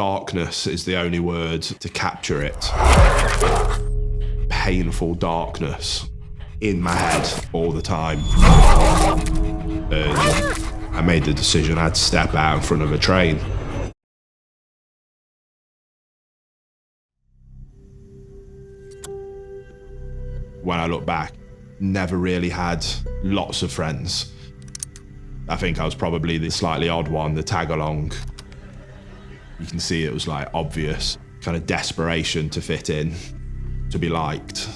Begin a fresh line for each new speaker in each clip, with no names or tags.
Darkness is the only word to capture it. Painful darkness in my head all the time. And I made the decision I'd step out in front of a train. When I look back, never really had lots of friends. I think I was probably the slightly odd one, the tag-along. You can see it was like obvious, kind of desperation to fit in, to be liked.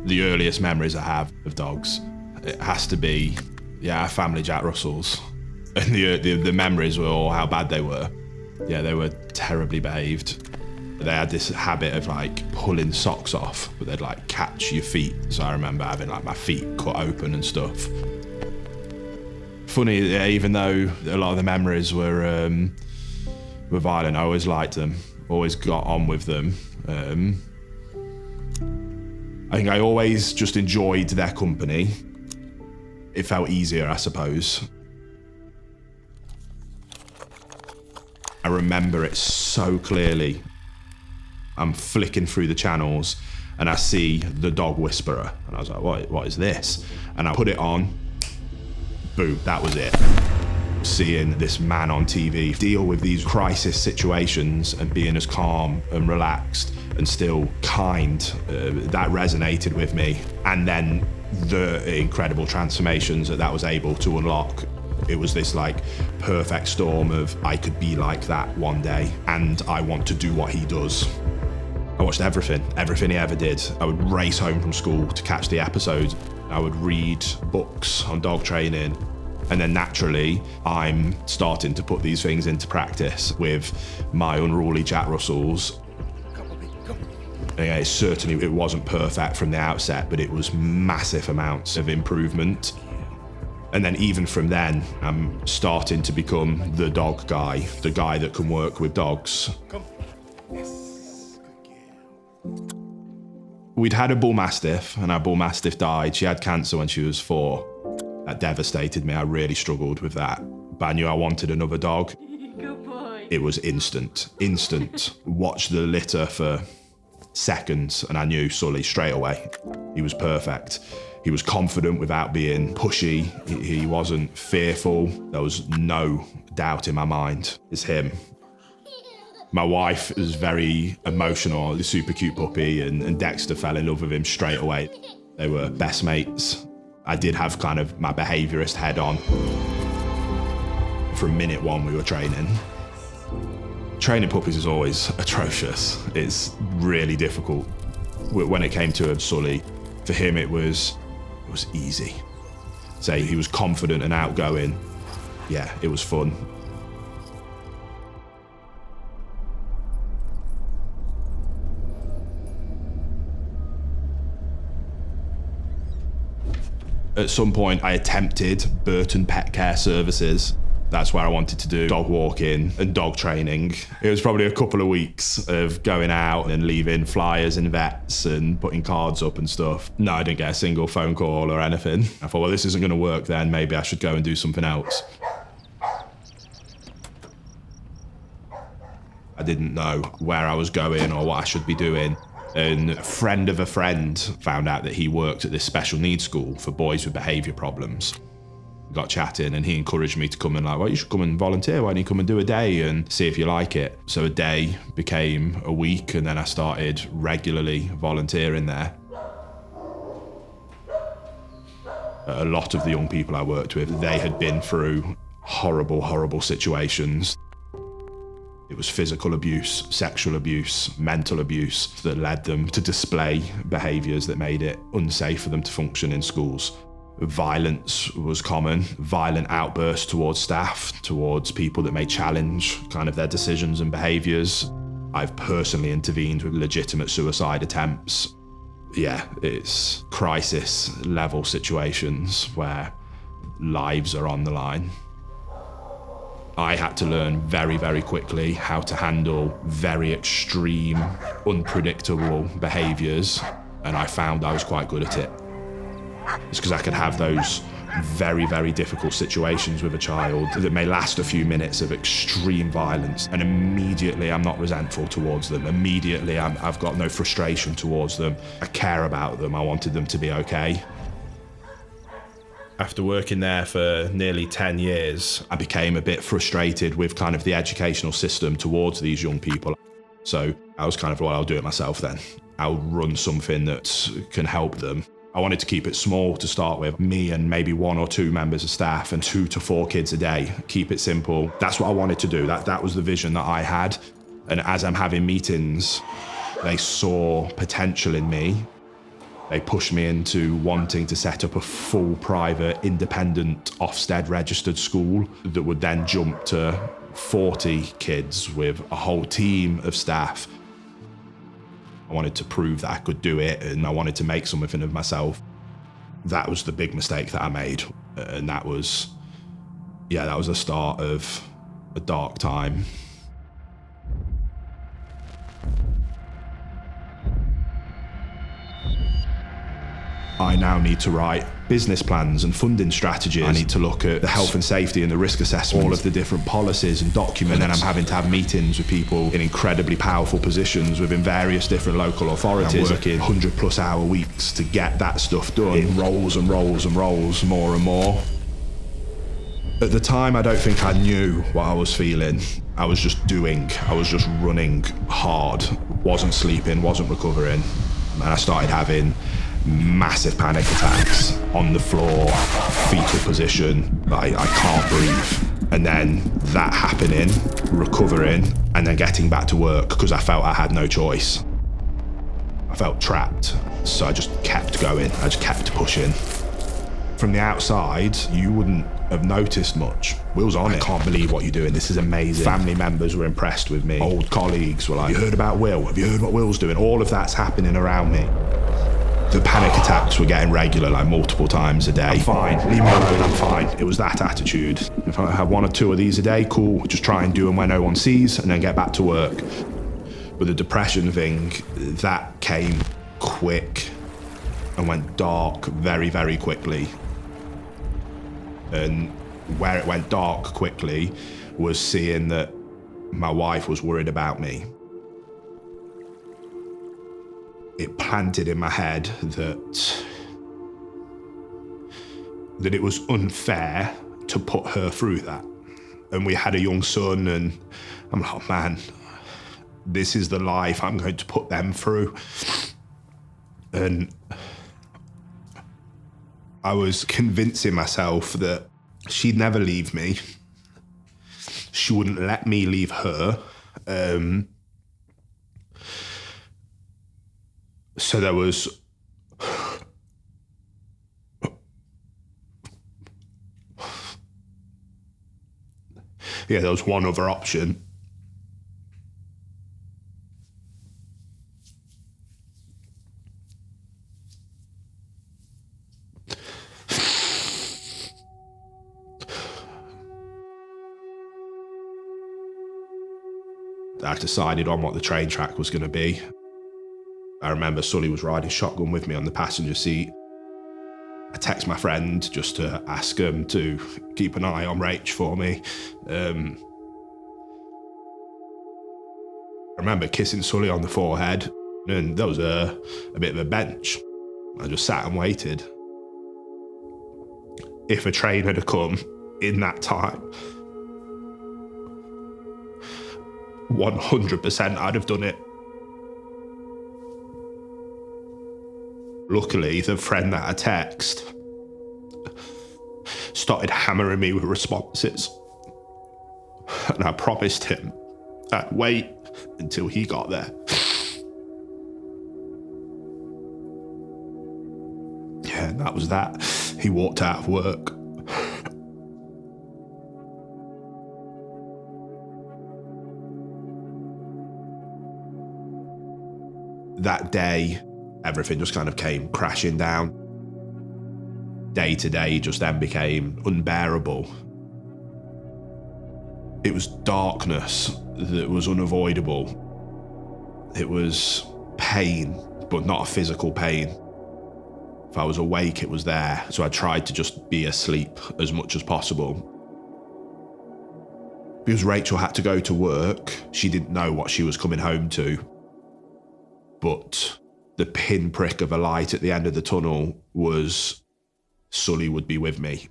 The earliest memories I have of dogs, it has to be, our family Jack Russells. And the memories were all how bad they were. Yeah, they were terribly behaved. They had this habit of like pulling socks off, but they'd like catch your feet. So I remember having like my feet cut open and stuff. Funny, even though a lot of the memories were violent, I always liked them, always got on with them. I think I always just enjoyed their company. It felt easier, I suppose. I remember it so clearly. I'm flicking through the channels and I see The Dog Whisperer. And I was like, what is this? And I put it on, boom, that was it. Seeing this man on TV deal with these crisis situations and being as calm and relaxed and still kind, that resonated with me. And then the incredible transformations that was able to unlock. It was this like perfect storm of I could be like that one day and I want to do what he does. I watched everything he ever did. I would race home from school to catch the episodes. I would read books on dog training. And then naturally, I'm starting to put these things into practice with my unruly Jack Russells. Yeah, it wasn't perfect from the outset, but it was massive amounts of improvement. And then even from then, I'm starting to become the dog guy, the guy that can work with dogs. Come. Yes. We'd had a bull mastiff, and our bull mastiff died. She had cancer when she was 4. That devastated me. I really struggled with that. But I knew I wanted another dog. Good boy. It was instant. Watched the litter for seconds, and I knew Sully straight away. He was perfect. He was confident without being pushy. He wasn't fearful. There was no doubt in my mind. It's him. My wife was very emotional, a super cute puppy, and Dexter fell in love with him straight away. They were best mates. I did have kind of my behaviourist head on. From minute one we were training. Training puppies is always atrocious. It's really difficult. When it came to Sully, for him it was easy. Say he was confident and outgoing. Yeah, it was fun. At some point I attempted Burton Pet Care Services. That's where I wanted to do dog walking and dog training. It was probably a couple of weeks of going out and leaving flyers in vets and putting cards up and stuff. No, I didn't get a single phone call or anything. I thought, well, this isn't gonna work then. Maybe I should go and do something else. I didn't know where I was going or what I should be doing. And a friend of a friend found out that he worked at this special needs school for boys with behaviour problems. Got chatting and he encouraged me to come and well, you should come and volunteer. Why don't you come and do a day and see if you like it? So a day became a week and then I started regularly volunteering there. A lot of the young people I worked with, they had been through horrible, horrible situations. It was physical abuse, sexual abuse, mental abuse that led them to display behaviours that made it unsafe for them to function in schools. Violence was common, violent outbursts towards staff, towards people that may challenge kind of their decisions and behaviours. I've personally intervened with legitimate suicide attempts. Yeah, it's crisis level situations where lives are on the line. I had to learn very, very quickly how to handle very extreme, unpredictable behaviours, and I found I was quite good at it. It's because I could have those very, very difficult situations with a child that may last a few minutes of extreme violence, and immediately I'm not resentful towards them. Immediately I've got no frustration towards them. I care about them. I wanted them to be okay. After working there for nearly 10 years, I became a bit frustrated with kind of the educational system towards these young people. So I was kind of, well, I'll do it myself then. I'll run something that can help them. I wanted to keep it small to start with, me and maybe 1 or 2 members of staff and 2 to 4 kids a day. Keep it simple. That's what I wanted to do. That was the vision that I had. And as I'm having meetings, they saw potential in me. They pushed me into wanting to set up a full private, independent, Ofsted registered school that would then jump to 40 kids with a whole team of staff. I wanted to prove that I could do it, and I wanted to make something of myself. That was the big mistake that I made. And that was the start of a dark time. I now need to write business plans and funding strategies. I need to look at the health and safety and the risk assessment, all of the different policies and documents. And then I'm having to have meetings with people in incredibly powerful positions within various different local authorities. I'm working 100+ hour weeks to get that stuff done. It rolls and rolls and rolls more and more. At the time, I don't think I knew what I was feeling. I was just doing. I was just running hard. Wasn't sleeping, wasn't recovering. And I started having massive panic attacks on the floor, fetal position, I can't breathe. And then that happening, recovering, and then getting back to work because I felt I had no choice. I felt trapped, so I just kept going, I just kept pushing. From the outside, you wouldn't have noticed much. Will's on it. I can't believe what you're doing, this is amazing. Family members were impressed with me. Old colleagues were like, have you heard about Will? Have you heard what Will's doing? All of that's happening around me. The panic attacks were getting regular, like multiple times a day. I'm fine, leave me alone, I'm fine. It was that attitude. If I have 1 or 2 of these a day, cool, just try and do them when no one sees and then get back to work. But the depression thing, that came quick and went dark very, very quickly. And where it went dark quickly was seeing that my wife was worried about me. It planted in my head that it was unfair to put her through that. And we had a young son, and I'm like, oh man, this is the life I'm going to put them through. And I was convincing myself that she'd never leave me. She wouldn't let me leave her. So there was there was one other option. I decided on what the train track was going to be. I remember Sully was riding shotgun with me on the passenger seat. I text my friend just to ask him to keep an eye on Rach for me. I remember kissing Sully on the forehead, and there was a bit of a bench. I just sat and waited. If a train had come in that time, 100% I'd have done it. Luckily, the friend that I text started hammering me with responses. And I promised him I'd wait until he got there. Yeah, and that was that. He walked out of work. That day, everything just kind of came crashing down. Day to day just then became unbearable. It was darkness that was unavoidable. It was pain, but not a physical pain. If I was awake, it was there. So I tried to just be asleep as much as possible. Because Rachel had to go to work, she didn't know what she was coming home to. But the pinprick of a light at the end of the tunnel was Sully would be with me.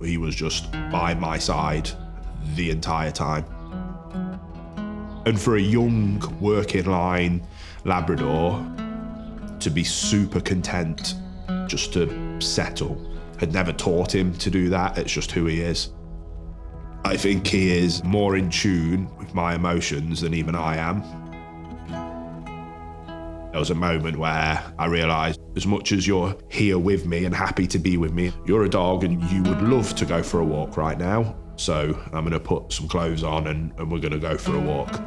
He was just by my side the entire time. And for a young working line Labrador to be super content just to settle, had never taught him to do that, it's just who he is. I think he is more in tune with my emotions than even I am. There was a moment where I realised, as much as you're here with me and happy to be with me, you're a dog and you would love to go for a walk right now. So I'm going to put some clothes on and we're going to go for a walk.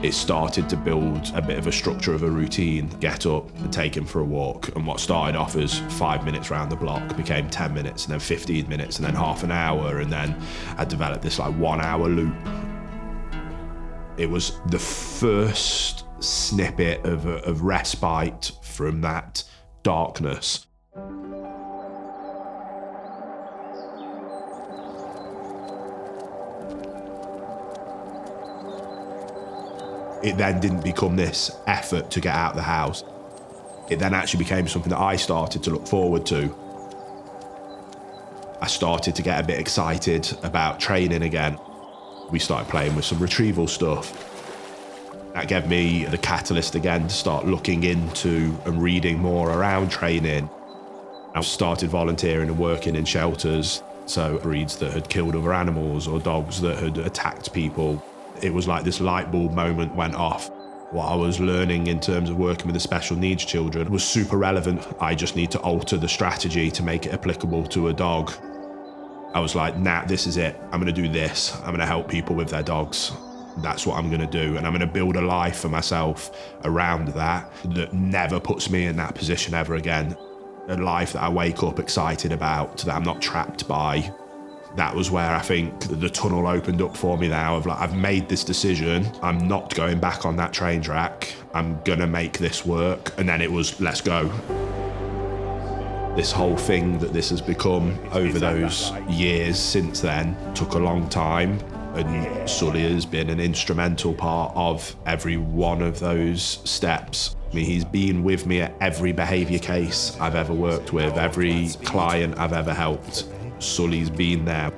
It started to build a bit of a structure of a routine, get up and take him for a walk. And what started off as 5 minutes round the block became 10 minutes and then 15 minutes and then half an hour. And then I developed this 1 hour loop. It was the first snippet of respite from that darkness. It then didn't become this effort to get out of the house. It then actually became something that I started to look forward to. I started to get a bit excited about training again. We started playing with some retrieval stuff. That gave me the catalyst again to start looking into and reading more around training. I started volunteering and working in shelters, so breeds that had killed other animals or dogs that had attacked people. It was like this light bulb moment went off. What I was learning in terms of working with the special needs children was super relevant. I just need to alter the strategy to make it applicable to a dog. I was like, nah, this is it. I'm going to do this. I'm going to help people with their dogs. That's what I'm going to do. And I'm going to build a life for myself around that never puts me in that position ever again. A life that I wake up excited about, that I'm not trapped by. That was where I think the tunnel opened up for me now of I've made this decision. I'm not going back on that train track. I'm going to make this work. And then it was, let's go. This whole thing that this has become over those years since then took a long time. And Sully has been an instrumental part of every one of those steps. I mean, he's been with me at every behaviour case I've ever worked with, every client I've ever helped. Sully's been there.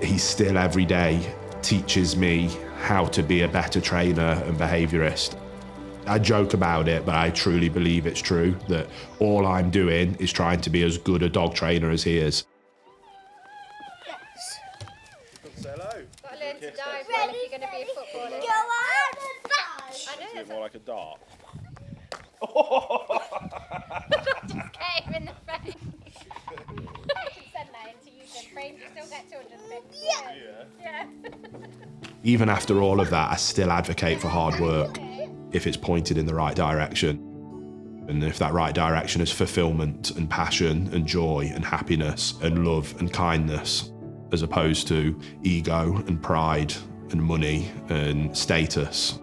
He still every day teaches me how to be a better trainer and behaviourist. I joke about it, but I truly believe it's true that all I'm doing is trying to be as good a dog trainer as he is.
Yes.
Say hello.
Got to learn to dive well if you're going to be a footballer.
Go on!
I know.
It's more like a dart.
Just came in the face. I can send that into you then. Frames, you still get 250. Yeah.
Even after all of that, I still advocate for hard work if it's pointed in the right direction. And if that right direction is fulfillment and passion and joy and happiness and love and kindness, as opposed to ego and pride and money and status.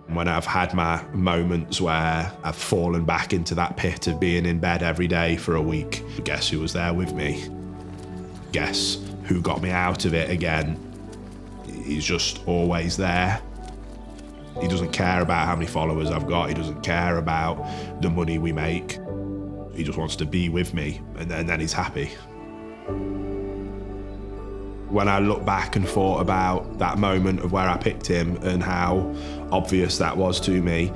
When I've had my moments where I've fallen back into that pit of being in bed every day for a week, guess who was there with me? Guess who got me out of it again? He's just always there. He doesn't care about how many followers I've got. He doesn't care about the money we make. He just wants to be with me, and then he's happy. When I look back and thought about that moment of where I picked him and how obvious that was to me,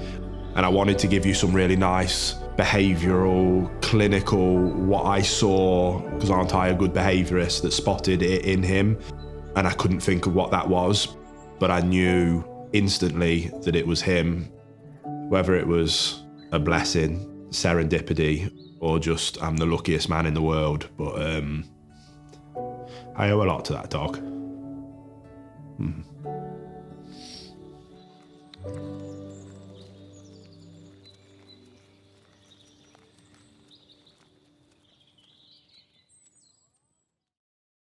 and I wanted to give you some really nice behavioural, clinical, what I saw, because aren't I a good behaviourist, that spotted it in him, and I couldn't think of what that was, but I knew instantly that it was him, whether it was a blessing, serendipity, or just I'm the luckiest man in the world, but I owe a lot to that dog.